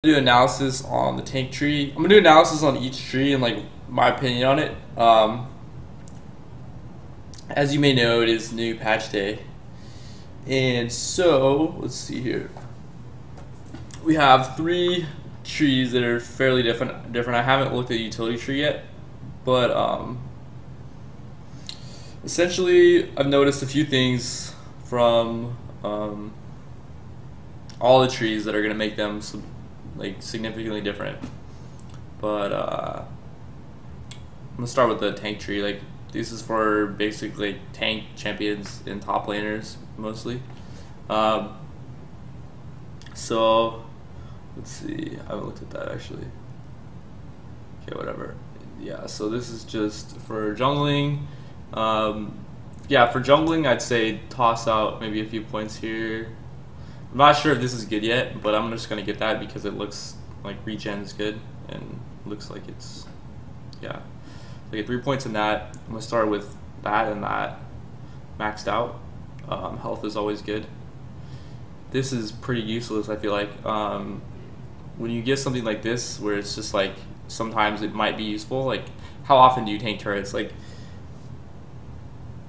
Do analysis on the tank tree. I'm gonna do analysis on each tree and like my opinion on it. As you may know, it is new patch day, and so let's see here. We have three trees that are fairly different. I haven't looked at the utility tree yet, but essentially, I've noticed a few things from all the trees that are gonna make them like significantly different. But I'm gonna start with the tank tree. Like this is for basically tank champions and top laners mostly. Um, so let's see. I haven't looked at that actually. Okay, whatever. Yeah. So this is just for jungling. Yeah, for jungling, I'd say toss out maybe a few points here. I'm not sure if this is good yet, but I'm just gonna get that because it looks like regen is good and looks like it's, yeah. So I get 3 points in that. I'm gonna start with that and that maxed out. Health is always good. This is pretty useless, I feel like. When you get something like this where it's just like sometimes it might be useful, like how often do you tank turrets? Like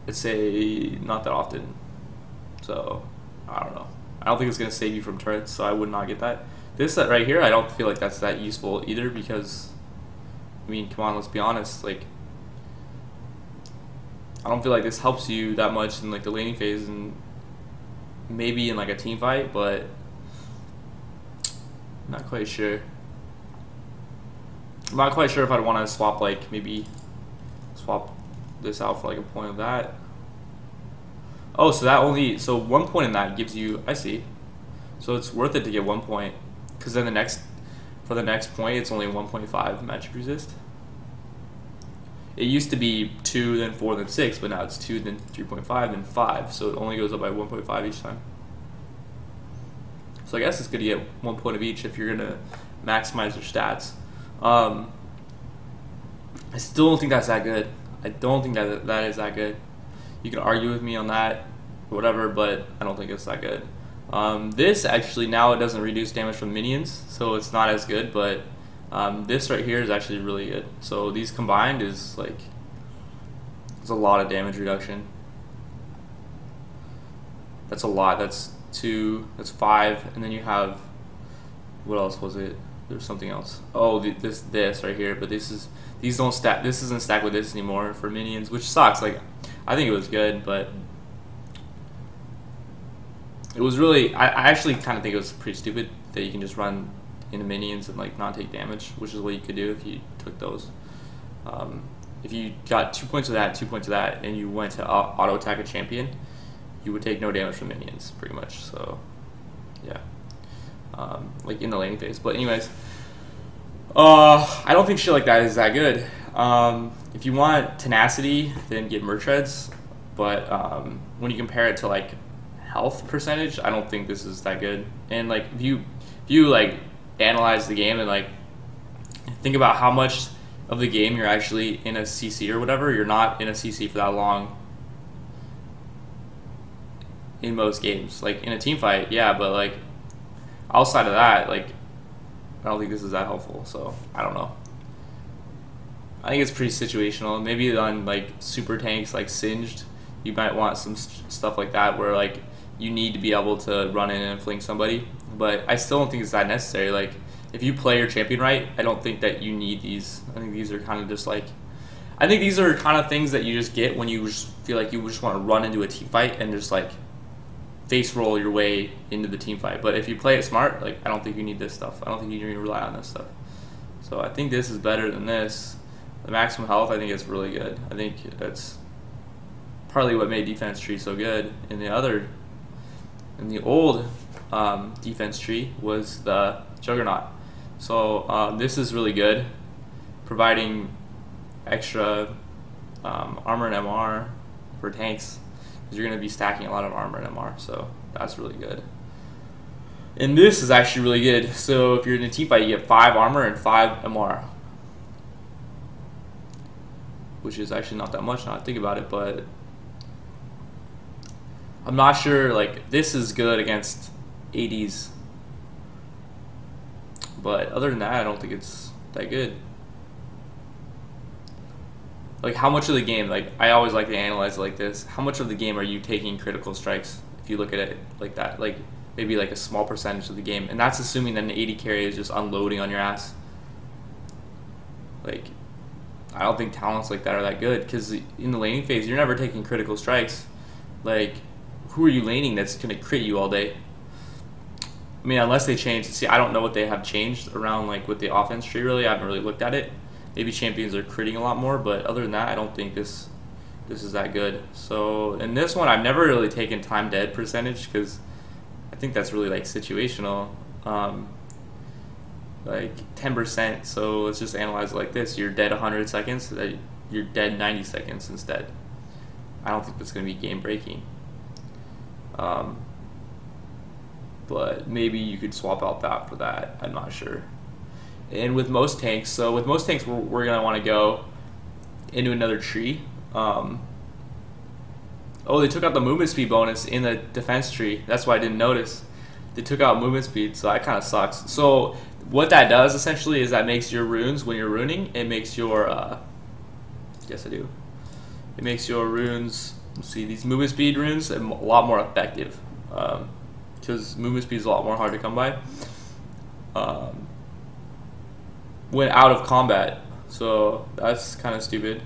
let's say not that often. So I don't know. I don't think it's gonna save you from turrets, so I would not get that. This right here, I don't feel like that's that useful either because, I mean, come on, let's be honest. Like, I don't feel like this helps you that much in like the laning phase and maybe in like a team fight, but I'm not quite sure. I'm not quite sure if I'd want to swap like maybe swap this out for like a point of that. Oh, so that only, so 1 point in that gives you, I see. So it's worth it to get 1 point, because then for the next point, it's only 1.5 magic resist. It used to be 2, then 4, then 6, but now it's 2, then 3.5, then 5. So it only goes up by 1.5 each time. So I guess it's good to get 1 point of each if you're going to maximize your stats. I still don't think that's that good. I don't think that is that good. You can argue with me on that, whatever, but I don't think it's that good. This actually, now it doesn't reduce damage from minions, so it's not as good, but this right here is actually really good. So these combined is like, it's a lot of damage reduction. That's a lot. That's 2, that's 5, and then you have, what else was it? There's something else. Oh, this right here, but these don't stack. This isn't stacked with this anymore for minions, which sucks. Like, I think it was good, but it was really, I actually kind of think it was pretty stupid that you can just run into minions and like not take damage, which is what you could do if you took those. If you got 2 points of that, 2 points of that, and you went to auto attack a champion, you would take no damage from minions, pretty much. So, yeah, like in the laning phase. But anyways, I don't think shit like that is that good. If you want tenacity, then get Mertreads. But when you compare it to like health percentage, I don't think this is that good. And like if you like analyze the game and like think about how much of the game you're actually in a CC or whatever, you're not in a CC for that long in most games. Like in a team fight, yeah, but like outside of that, like I don't think this is that helpful. So I don't know. I think it's pretty situational. Maybe on like super tanks like Singed, you might want some stuff like that where like you need to be able to run in and fling somebody. But I still don't think it's that necessary. Like if you play your champion right, I don't think that you need these. I think these are kind of just like, I think these are kind of things that you just get when you just feel like you just want to run into a team fight and just like face roll your way into the team fight. But if you play it smart, like I don't think you need this stuff. I don't think you need to rely on this stuff. So I think this is better than this. The maximum health, I think it's really good. I think that's partly what made defense tree so good. In the old defense tree was the Juggernaut. So this is really good, providing extra armor and MR for tanks, because you're going to be stacking a lot of armor and MR. So that's really good. And this is actually really good. So if you're in a team fight, you get 5 armor and 5 MR. Which is actually not that much now I think about it, but I'm not sure, like, this is good against ADs, But other than that, I don't think it's that good. Like, how much of the game, like, I always like to analyze it like this. How much of the game are you taking critical strikes if you look at it like that? Like, maybe like a small percentage of the game. And that's assuming that an 80 carry is just unloading on your ass. Like, I don't think talents like that are that good, because in the laning phase, you're never taking critical strikes. Like, who are you laning that's going to crit you all day? I mean, unless they change. See, I don't know what they have changed around, like, with the offense tree, really. I haven't really looked at it. Maybe champions are critting a lot more, but other than that, I don't think this is that good. So, in this one, I've never really taken time dead percentage, because I think that's really, like, situational. Like 10%, so let's just analyze it like this. You're dead 100 seconds, you're dead 90 seconds instead. I don't think that's going to be game breaking. But maybe you could swap out that for that. I'm not sure. And with most tanks, we're going to want to go into another tree. Oh, they took out the movement speed bonus in the defense tree. That's why I didn't notice. They took out movement speed, so that kind of sucks. So what that does essentially is that makes your runes, when you're runing, it makes your yes I do. It makes your runes, let's see, these movement speed runes a lot more effective, because movement speed is a lot more hard to come by when out of combat. So that's kind of stupid.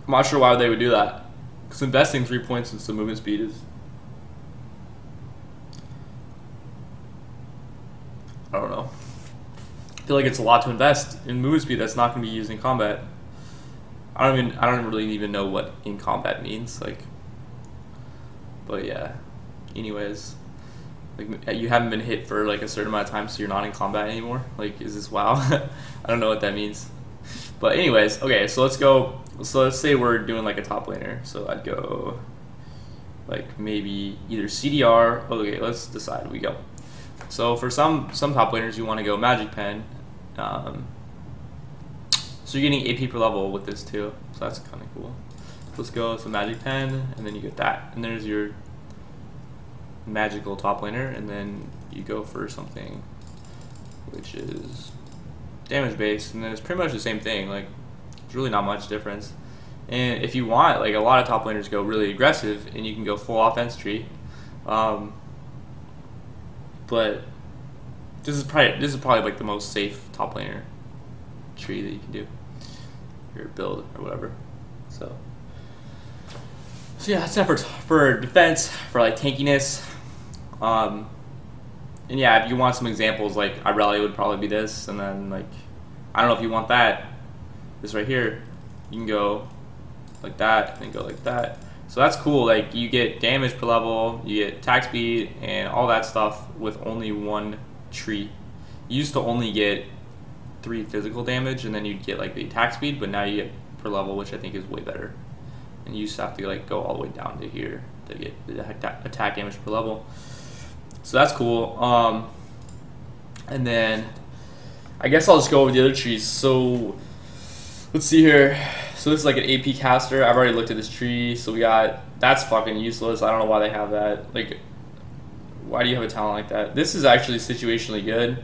I'm not sure why they would do that, because investing 3 points into movement speed is, I don't know. I feel like it's a lot to invest in movement speed that's not going to be used in combat. I don't really even know what in combat means, like. But yeah. Anyways, like, you haven't been hit for like a certain amount of time, so you're not in combat anymore. Like, is this WoW? I don't know what that means. But anyways, okay. So let's go. So let's say we're doing like a top laner. So I'd go like maybe either CDR. Okay, let's decide. We go. So for some top laners, you want to go Magic Pen. So you're getting AP per level with this too, so that's kind of cool. Let's go some Magic Pen, and then you get that, and there's your magical top laner, and then you go for something which is damage based, and then it's pretty much the same thing. Like, there's really not much difference. And if you want, like, a lot of top laners go really aggressive, and you can go full offense tree. But this is probably like the most safe top laner tree that you can do, your build or whatever. So yeah, that's it for defense, for like tankiness. And yeah, if you want some examples, like Irelia would probably be this, and then like, I don't know if you want that, this right here, you can go like that and go like that. So that's cool. Like, you get damage per level, you get attack speed, and all that stuff with only one tree. You used to only get 3 physical damage, and then you'd get like the attack speed, but now you get per level, which I think is way better. And you used to have to like go all the way down to here to get the attack damage per level. So that's cool. And then I guess I'll just go over the other trees. So let's see here. So this is like an AP caster. I've already looked at this tree. So we got, that's fucking useless. I don't know why they have that. Like, why do you have a talent like that? This is actually situationally good.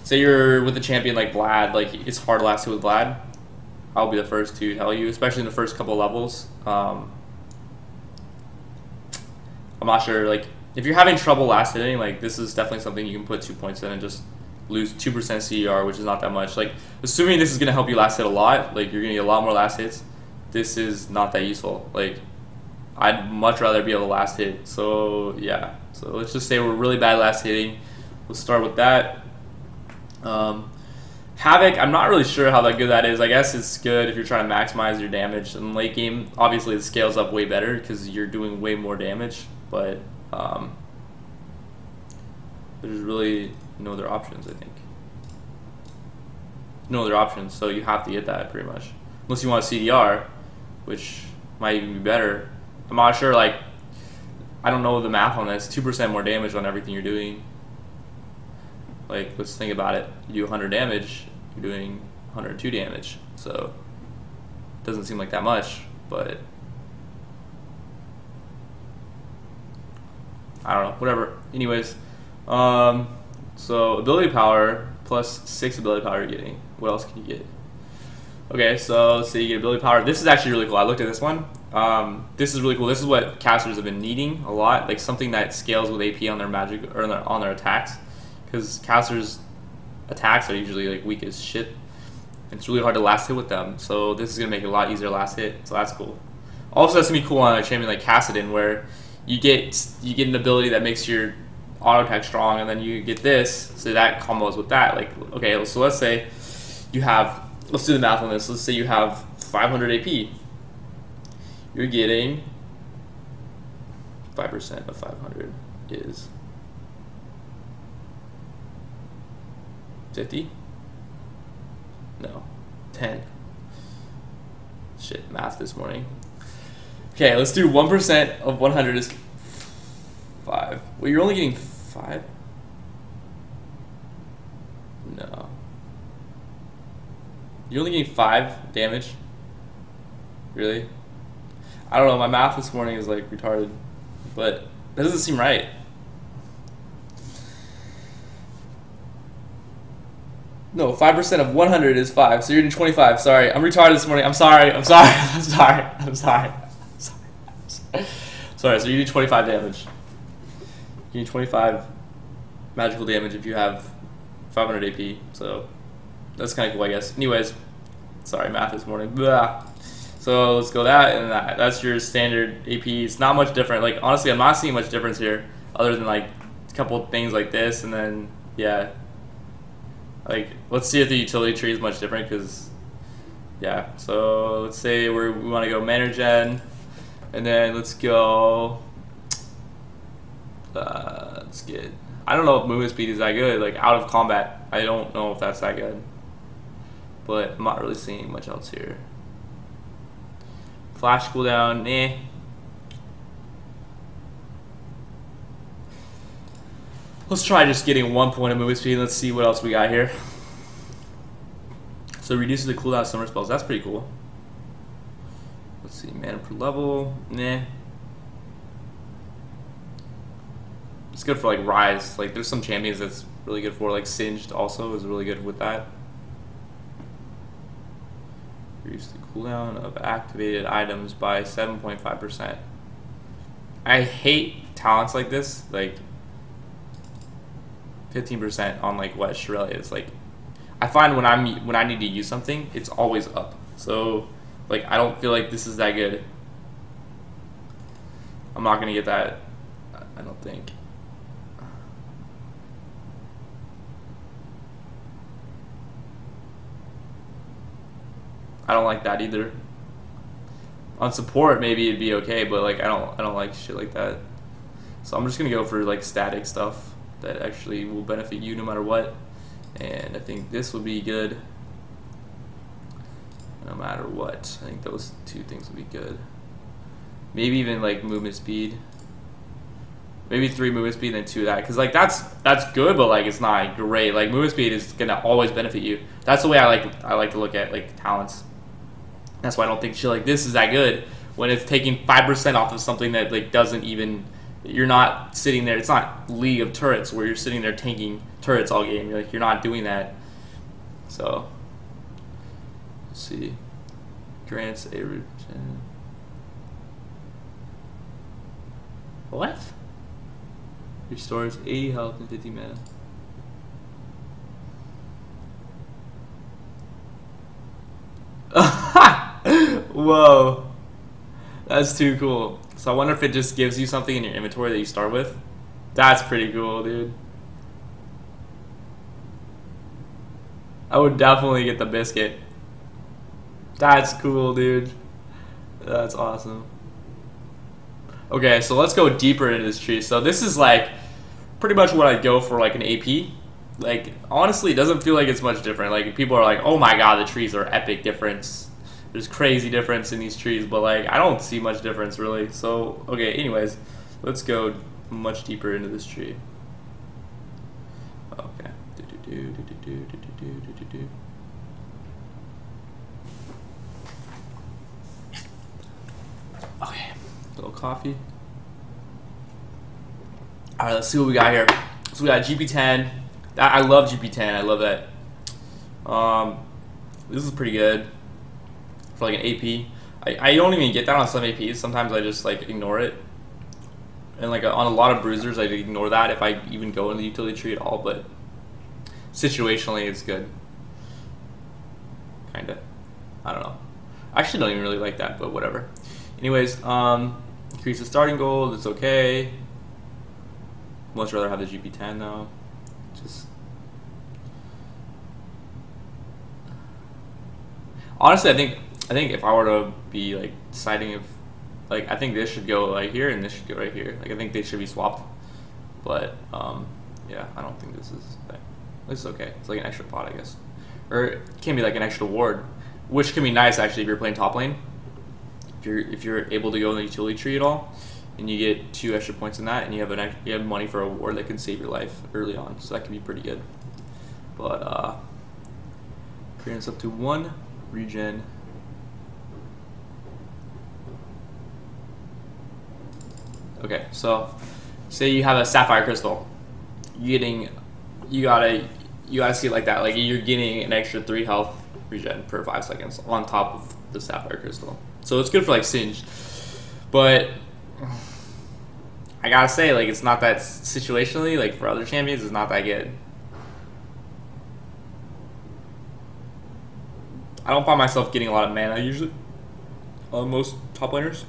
Say you're with a champion like Vlad, like it's hard to last hit with Vlad. I'll be the first to tell you, especially in the first couple levels. I'm not sure, like, if you're having trouble last hitting, like, this is definitely something you can put 2 points in and just lose 2% CER, which is not that much. Like, assuming this is going to help you last hit a lot, like, you're going to get a lot more last hits, this is not that useful. Like, I'd much rather be able to last hit. So, yeah. So, let's just say we're really bad last hitting. Let's start with that. Havoc, I'm not really sure how that good that is. I guess it's good if you're trying to maximize your damage. In late game, obviously it scales up way better because you're doing way more damage. But there's really no other options, I think. No other options, so you have to get that pretty much. Unless you want a CDR, which might even be better. I'm not sure, like, I don't know the math on this. 2% more damage on everything you're doing. Like, let's think about it. You do 100 damage, you're doing 102 damage. So, it doesn't seem like that much, but I don't know, whatever. Anyways, So ability power plus 6 ability power you're getting. What else can you get? Okay, so let's say you get ability power. This is actually really cool. I looked at this one. This is really cool. This is what casters have been needing a lot, like something that scales with AP on their magic or on their attacks, because casters' attacks are usually like weak as shit. It's really hard to last hit with them, so this is gonna make it a lot easier to last hit. So that's cool. Also, that's gonna be cool on a champion like Kassadin, where you get an ability that makes your auto attack strong, and then you get this, so that combos with that. Like, okay, so let's say you have, let's do the math on this. Let's say you have 500 AP. You're getting 5% of 500 is 50. No, 10. Shit, math this morning. Okay, let's do 1% of 100 is 5. Well, you're only getting 5? No. You're only getting 5 damage? Really? I don't know, my math this morning is like retarded. But that doesn't seem right. No, 5% of 100 is 5, so you're getting 25. Sorry, I'm retarded this morning. I'm sorry. Sorry, so you do 25 damage. You need 25 magical damage if you have 500 AP, so that's kind of cool, I guess. Anyways, sorry, math this morning. Blah. So let's go that, and that's your standard AP. It's not much different. Like, honestly, I'm not seeing much difference here, other than like a couple of things like this, and then, yeah. Like, let's see if the utility tree is much different, because, yeah. So let's say we want to go mana gen, and then let's go, let's get, I don't know if movement speed is that good. Like, out of combat, I don't know if that's that good. But I'm not really seeing much else here. Flash cooldown, eh. Let's try just getting 1 point of movement speed. Let's see what else we got here. So it reduces the cooldown of summer spells. That's pretty cool. Let's see, mana per level. Nah. It's good for like Rise. Like, there's some champions that's really good for. Like Singed also is really good with that. Reduce the cooldown of activated items by 7.5%. I hate talents like this. Like 15% on like what Shrelia is. Like, I find when I need to use something, it's always up. So like, I don't feel like this is that good. I'm not gonna get that, I don't think. I don't like that either. On support, maybe it'd be okay, but like, I don't like shit like that. So I'm just gonna go for like static stuff that actually will benefit you no matter what. And I think this will be good no matter what. I think those two things will be good. Maybe even like movement speed. Maybe 3 movement speed and 2 of that, because like that's good, but like it's not great. Like, movement speed is gonna always benefit you. That's the way I like to look at like talents. That's why I don't think shit like this is that good, when it's taking 5% off of something that like doesn't even, you're not sitting there. It's not League of Turrets where you're sitting there tanking turrets all game. You're not doing that. So let's see. Grants a regen. What? Restores 80 health and 50 mana. Whoa. That's too cool. So I wonder if it just gives you something in your inventory that you start with. That's pretty cool, dude. I would definitely get the biscuit. That's cool, dude. That's awesome. Okay, so let's go deeper into this tree. So this is like pretty much what I'd go for like an AP. Like, honestly, it doesn't feel like it's much different. Like, people are like, oh my god, the trees are epic difference. There's crazy difference in these trees, but like, I don't see much difference really. So, okay, anyways, let's go much deeper into this tree. Okay. Okay, a little coffee. Alright, let's see what we got here. So we got GP10, I love GP10. I love that. Um, this is pretty good for like an AP. I don't even get that on some APs. Sometimes I just like ignore it. And like on a lot of bruisers, I ignore that if I even go in the utility tree at all. But situationally, it's good. Kinda. I don't know. I actually don't even really like that, but whatever. Anyways, increase the starting gold. It's okay. Much rather have the GP10 though. Just honestly, I think if I were to be like deciding if like I think this should go right here and this should go right here. Like I think they should be swapped. But yeah, I don't think this is that. This is okay. It's like an extra pot, I guess, or it can be like an extra ward, which can be nice actually if you're playing top lane. If you're able to go in the utility tree at all, and you get 2 extra points in that, and you have money for a ward that can save your life early on, so that can be pretty good. But clearance up to 1 regen. Okay, so say you have a sapphire crystal, you gotta see it like that. Like you're getting an extra 3 health regen per 5 seconds on top of the sapphire crystal. So it's good for like Singe, but I gotta say, like, it's not that situationally, like for other champions, it's not that good. I don't find myself getting a lot of mana usually on most top laners,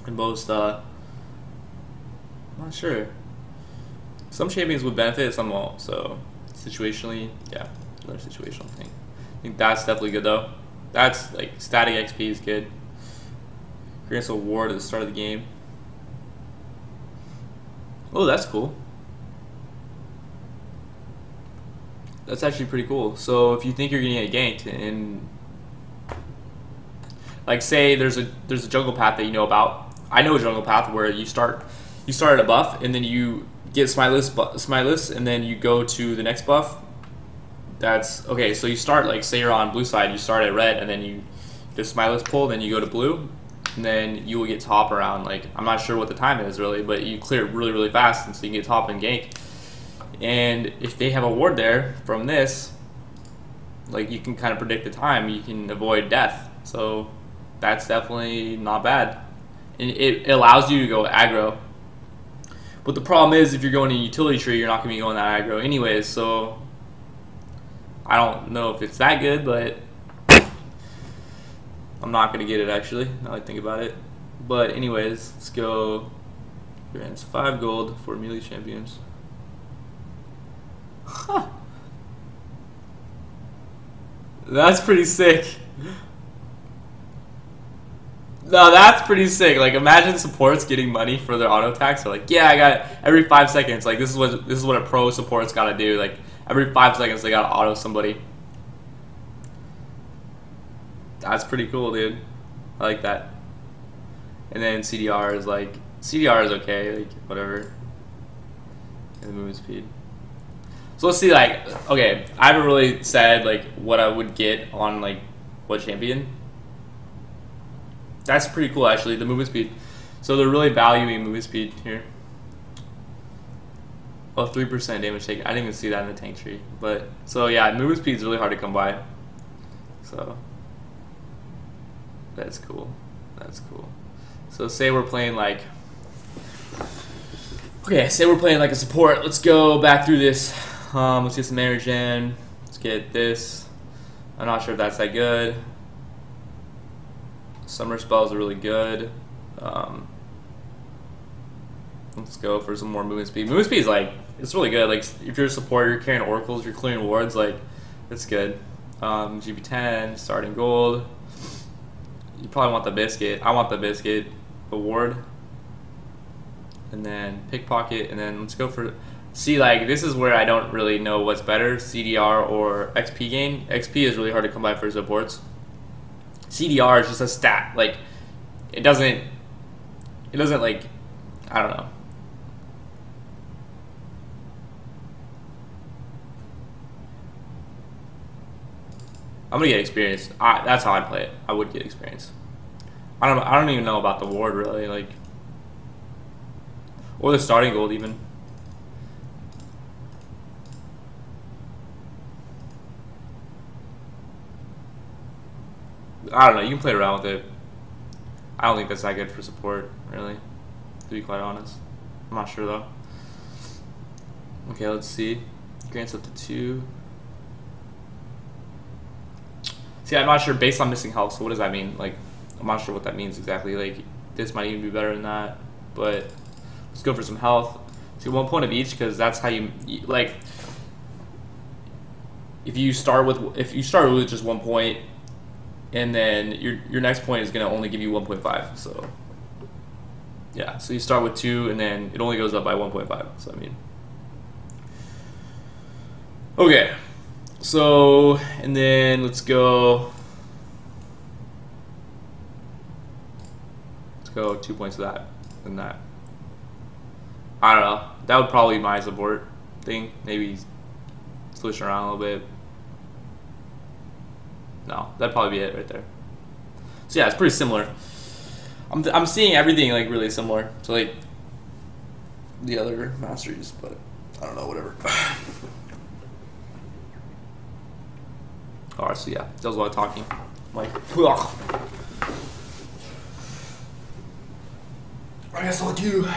and most I'm not sure. Some champions would benefit, some won't. So situationally, yeah, another situational thing. I think that's definitely good though. That's like static XP is good. Grants a ward at the start of the game. Oh, that's cool. That's actually pretty cool. So if you think you're gonna get ganked, and like say there's a jungle path that you know about. I know a jungle path where you start at a buff and then you get smiteless, and then you go to the next buff. That's okay. So you start like say you're on blue side, you start at red, and then you just smiteless pull, then you go to blue, and then you will get top around like I'm not sure what the time is really, but you clear it really fast, and so you can get top and gank. And if they have a ward there from this, like you can kind of predict the time, you can avoid death. So that's definitely not bad, and it allows you to go aggro. But the problem is if you're going to utility tree, you're not going to be going that aggro anyways. So I don't know if it's that good, but I'm not going to get it actually, now I think about it. But anyways, let's go. Grants 5 gold for melee champions. Huh. That's pretty sick. No, that's pretty sick. Like imagine supports getting money for their auto attacks. They're like, yeah, I got every 5 seconds. Like this is what a pro support's got to do. Like every 5 seconds they got to auto somebody. That's pretty cool, dude. I like that. And then CDR is okay, like whatever. And the movement speed. So let's see, like, okay, I haven't really said like what I would get on like what champion. That's pretty cool actually, the movement speed. So they're really valuing movement speed here. Oh, 3% damage taken. I didn't even see that in the tank tree. But so yeah, movement speed is really hard to come by. So that's cool. That's cool. So say we're playing like, okay, say we're playing like a support. Let's go back through this. Let's get some mana gen. Let's get this. I'm not sure if that's that good. Summer spells are really good. Let's go for some more movement speed. Movement speed is like, it's really good. Like if you're a support, you're carrying oracles, you're clearing wards, like it's good. GP10, starting gold. You probably want the biscuit. I want the biscuit, the ward, and then pickpocket, and then let's go for. See, like this is where I don't really know what's better, CDR or XP gain. XP is really hard to come by for supports. CDR is just a stat. Like it doesn't like, I don't know. I'm gonna get experience. That's how I play it. I would get experience. I don't even know about the ward really, like, or the starting gold even. I don't know. You can play around with it. I don't think that's that good for support, really, to be quite honest. I'm not sure though. Okay, let's see. Grants up to 2. See, I'm not sure based on missing health. So what does that mean? Like, I'm not sure what that means exactly. Like, this might even be better than that. But let's go for some health. So 1 point of each, because that's how you like. If you start with just 1 point, and then your next point is gonna only give you 1.5. So yeah, so you start with 2, and then it only goes up by 1.5. So I mean, okay. So and then let's go 2 points of that and that. I don't know. That would probably be my support thing. Maybe switch around a little bit. No, that'd probably be it right there. So yeah, it's pretty similar. I'm seeing everything like really similar to like the other Masteries, but I don't know, whatever. Alright, so yeah, that was a lot of talking. Like, ugh. I guess I'll let you